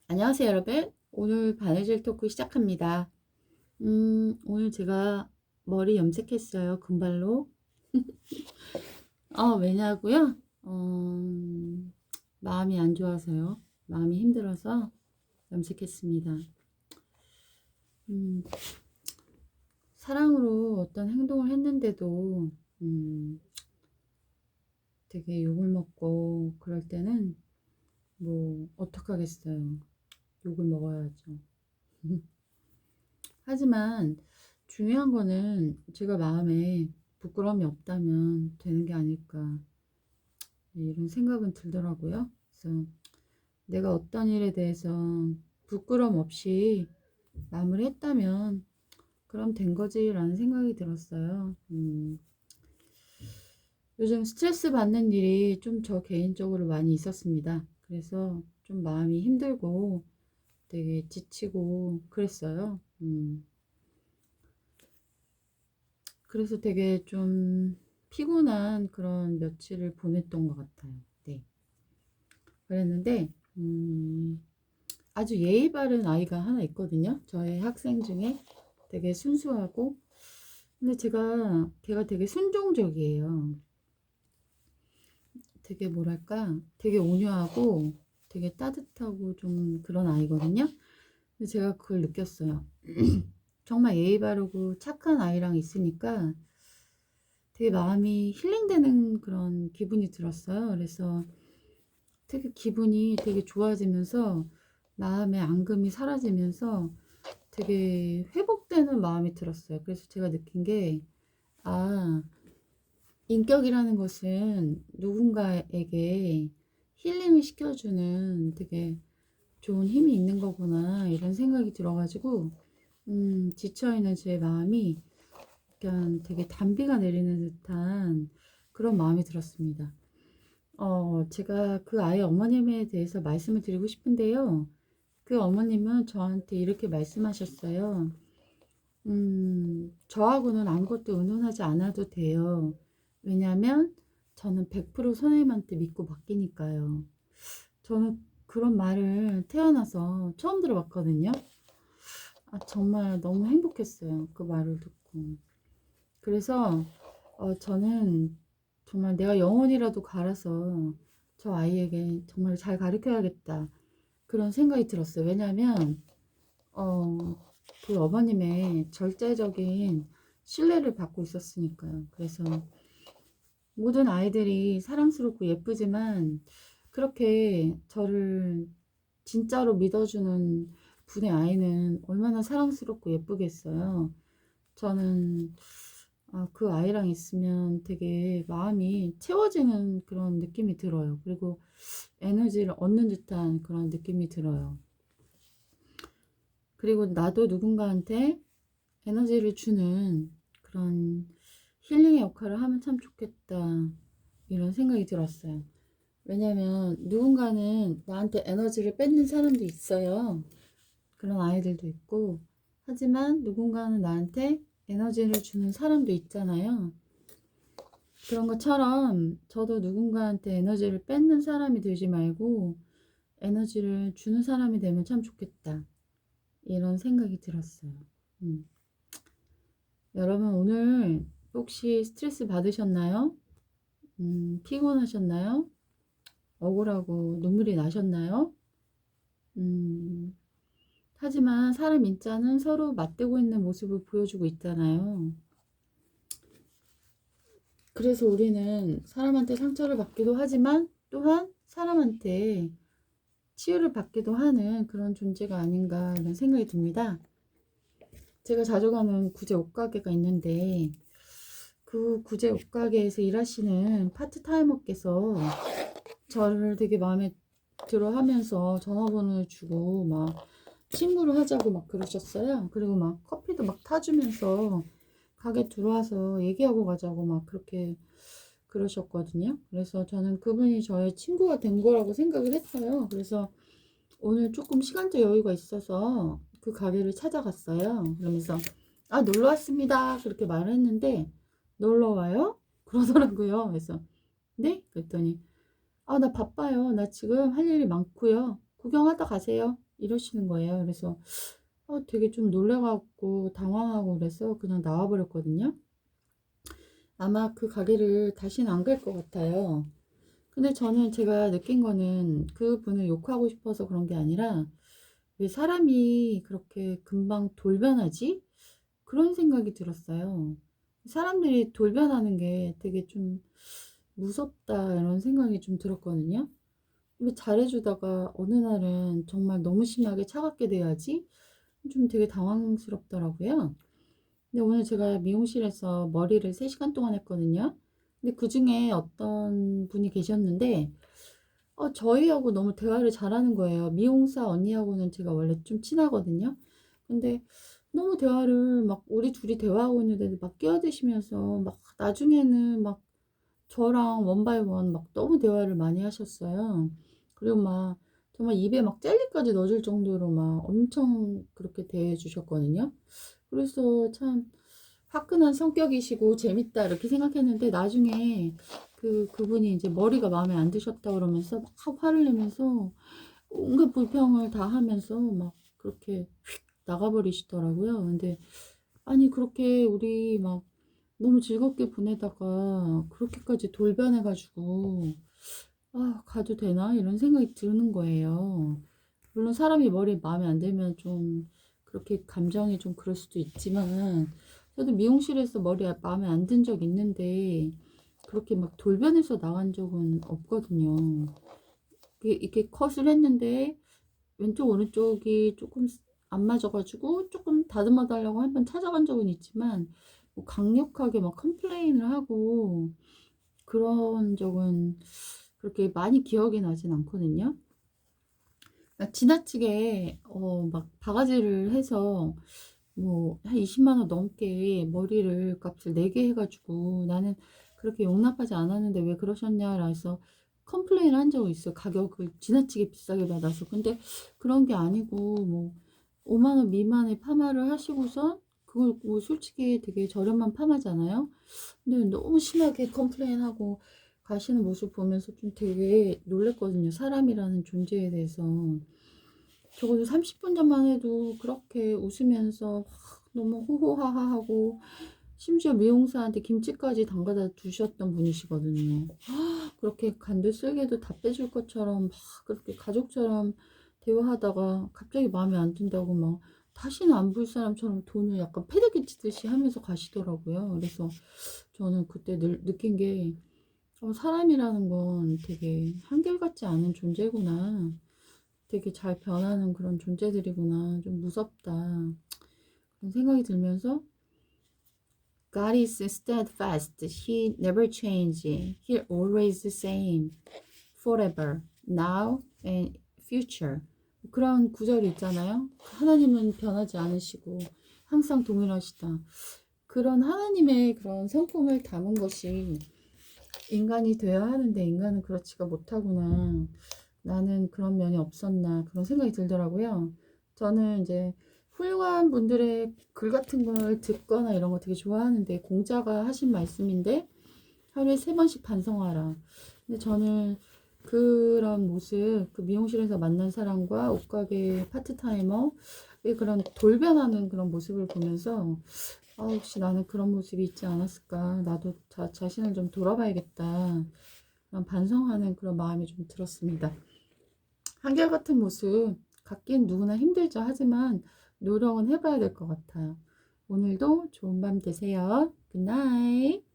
안녕하세요, 여러분. 오늘 바느질 토크 시작합니다. 오늘 제가 머리 염색했어요, 금발로. 왜냐고요? 마음이 안 좋아서요. 마음이 힘들어서 염색했습니다. 음, 사랑으로 어떤 행동을 했는데도, 되게 욕을 먹고 그럴 때는 뭐, 어떡하겠어요. 욕을 먹어야죠. 하지만 중요한 거는 제가 마음에 부끄러움이 없다면 되는 게 아닐까 이런 생각은 들더라고요. 그래서 내가 어떤 일에 대해서 부끄러움 없이 마무리했다면 그럼 된 거지라는 생각이 들었어요. 요즘 스트레스 받는 일이 좀 저 개인적으로 많이 있었습니다. 그래서 좀 마음이 힘들고 되게 지치고 그랬어요. 그래서 되게 좀 피곤한 그런 며칠을 보냈던 것 같아요. 네. 그랬는데, 아주 예의 바른 아이가 하나 있거든요. 저의 학생 중에 되게 순수하고, 근데 걔가 되게 순종적이에요. 되게 뭐랄까, 되게 온유하고, 되게 따뜻하고 좀 그런 아이거든요. 근데 제가 그걸 느꼈어요. 정말 예의 바르고 착한 아이랑 있으니까 되게 마음이 힐링되는 그런 기분이 들었어요. 그래서 되게 기분이 되게 좋아지면서 마음의 앙금이 사라지면서 되게 회복되는 마음이 들었어요. 그래서 제가 느낀 게, 아, 인격이라는 것은 누군가에게 힐링을 시켜주는 되게 좋은 힘이 있는 거구나, 이런 생각이 들어가지고, 지쳐있는 제 마음이 약간 되게 단비가 내리는 듯한 그런 마음이 들었습니다. 제가 그 아이 어머님에 대해서 말씀을 드리고 싶은데요. 그 어머님은 저한테 이렇게 말씀하셨어요. 저하고는 아무것도 의논하지 않아도 돼요. 왜냐면 저는 100% 선생님한테 믿고 맡기니까요. 저는 그런 말을 태어나서 처음 들어봤거든요. 정말 너무 행복했어요. 그 말을 듣고. 그래서 저는 정말 내가 영원이라도 갈아서 저 아이에게 정말 잘 가르쳐야겠다, 그런 생각이 들었어요. 왜냐하면 어, 그 어머님의 절대적인 신뢰를 받고 있었으니까요. 그래서 모든 아이들이 사랑스럽고 예쁘지만 그렇게 저를 진짜로 믿어주는 분의 아이는 얼마나 사랑스럽고 예쁘겠어요. 저는 그 아이랑 있으면 되게 마음이 채워지는 그런 느낌이 들어요. 그리고 에너지를 얻는 듯한 그런 느낌이 들어요. 그리고 나도 누군가한테 에너지를 주는 그런 힐링의 역할을 하면 참 좋겠다, 이런 생각이 들었어요. 왜냐면 누군가는 나한테 에너지를 뺏는 사람도 있어요. 그런 아이들도 있고. 하지만 누군가는 나한테 에너지를 주는 사람도 있잖아요. 그런 것처럼 저도 누군가한테 에너지를 뺏는 사람이 되지 말고 에너지를 주는 사람이 되면 참 좋겠다, 이런 생각이 들었어요. 음. 여러분 오늘 혹시 스트레스 받으셨나요? 피곤하셨나요? 억울하고 눈물이 나셨나요? 음, 하지만 사람 인자는 서로 맞대고 있는 모습을 보여주고 있잖아요. 그래서 우리는 사람한테 상처를 받기도 하지만 또한 사람한테 치유를 받기도 하는 그런 존재가 아닌가, 이런 생각이 듭니다. 제가 자주 가는 구제 옷가게가 있는데 그 구제 옷가게에서 일하시는 파트타이머께서 저를 되게 마음에 들어 하면서 전화번호를 주고 막 친구를 하자고 막 그러셨어요. 그리고 막 커피도 막 타주면서 가게 들어와서 얘기하고 가자고 막 그렇게 그러셨거든요. 그래서 저는 그분이 저의 친구가 된 거라고 생각을 했어요. 그래서 오늘 조금 시간적 여유가 있어서 그 가게를 찾아갔어요. 그러면서 놀러 왔습니다, 그렇게 말을 했는데, 놀러 와요? 그러더라고요. 그래서 네? 그랬더니 나 바빠요. 나 지금 할 일이 많고요. 구경하다 가세요, 이러시는 거예요. 그래서 되게 좀 놀래갖고 당황하고 그래서 그냥 나와버렸거든요. 아마 그 가게를 다시는 안 갈 것 같아요. 근데 저는 제가 느낀 거는 그분을 욕하고 싶어서 그런 게 아니라 왜 사람이 그렇게 금방 돌변하지? 그런 생각이 들었어요. 사람들이 돌변하는 게 되게 좀 무섭다 이런 생각이 좀 들었거든요. 왜 잘해주다가 어느 날은 정말 너무 심하게 차갑게 돼야지? 좀 되게 당황스럽더라고요. 근데 오늘 제가 미용실에서 머리를 3시간 동안 했거든요. 근데 그 중에 어떤 분이 계셨는데, 저희하고 너무 대화를 잘하는 거예요. 미용사 언니하고는 제가 원래 좀 친하거든요. 근데 너무 대화를 막 우리 둘이 대화하고 있는데 막 끼어드시면서 막 나중에는 막 저랑 원바이원 막 너무 대화를 많이 하셨어요. 그리고 막 정말 입에 막 젤리까지 넣어줄 정도로 막 엄청 그렇게 대해 주셨거든요. 그래서 참 화끈한 성격이시고 재밌다 이렇게 생각했는데 나중에 그분이 이제 머리가 마음에 안 드셨다 그러면서 막 화를 내면서 온갖 불평을 다 하면서 막 그렇게 휙 나가버리시더라고요. 근데 아니 그렇게 우리 막 너무 즐겁게 보내다가 그렇게까지 돌변해가지고 가도 되나 이런 생각이 드는 거예요. 물론 사람이 머리 마음에 안 들면 좀 그렇게 감정이 좀 그럴 수도 있지만 저도 미용실에서 머리 마음에 안 든 적 있는데 그렇게 막 돌변해서 나간 적은 없거든요. 이렇게 컷을 했는데 왼쪽 오른쪽이 조금 안 맞아가지고 조금 다듬어 달라고 한 번 찾아간 적은 있지만 뭐 강력하게 막 컴플레인을 하고 그런 적은 그렇게 많이 기억이 나진 않거든요. 그러니까 지나치게 막 바가지를 해서 뭐 한 20만 원 넘게 머리를 값을 내게 해가지고 나는 그렇게 용납하지 않았는데 왜 그러셨냐라 해서 컴플레인을 한 적이 있어요. 가격을 지나치게 비싸게 받아서. 근데 그런 게 아니고 뭐 5만 원 미만의 파마를 하시고서 그걸 뭐 솔직히 되게 저렴한 파마잖아요. 근데 너무 심하게 컴플레인하고 가시는 모습 보면서 좀 되게 놀랬거든요. 사람이라는 존재에 대해서. 적어도 30분 전만 해도 그렇게 웃으면서 막 너무 호호하하하고 심지어 미용사한테 김치까지 담가다 주셨던 분이시거든요. 그렇게 간도 쓸개도 다 빼줄 것처럼 막 그렇게 가족처럼 대화하다가 갑자기 마음에 안 든다고 막 다시는 안 볼 사람처럼 돈을 약간 패대기 치듯이 하면서 가시더라고요. 그래서 저는 그때 느낀 게 사람이라는 건 되게 한결같지 않은 존재구나. 되게 잘 변하는 그런 존재들이구나. 좀 무섭다. 그런 생각이 들면서 God is steadfast. He never changes. He always the same. Forever. Now and future. 그런 구절이 있잖아요. 하나님은 변하지 않으시고 항상 동일하시다. 그런 하나님의 그런 성품을 담은 것이 인간이 되어야 하는데 인간은 그렇지가 못하구나. 나는 그런 면이 없었나 그런 생각이 들더라고요. 저는 이제 훌륭한 분들의 글 같은 걸 듣거나 이런 거 되게 좋아하는데 공자가 하신 말씀인데 하루에 3번씩 반성하라. 근데 저는 그런 모습, 그 미용실에서 만난 사람과 옷가게 파트타이머의 그런 돌변하는 그런 모습을 보면서 혹시 나는 그런 모습이 있지 않았을까? 나도 자신을 좀 돌아봐야겠다. 그런 반성하는 그런 마음이 좀 들었습니다. 한결같은 모습 갖긴 누구나 힘들죠. 하지만 노력은 해봐야 될 것 같아요. 오늘도 좋은 밤 되세요. 굿나잇.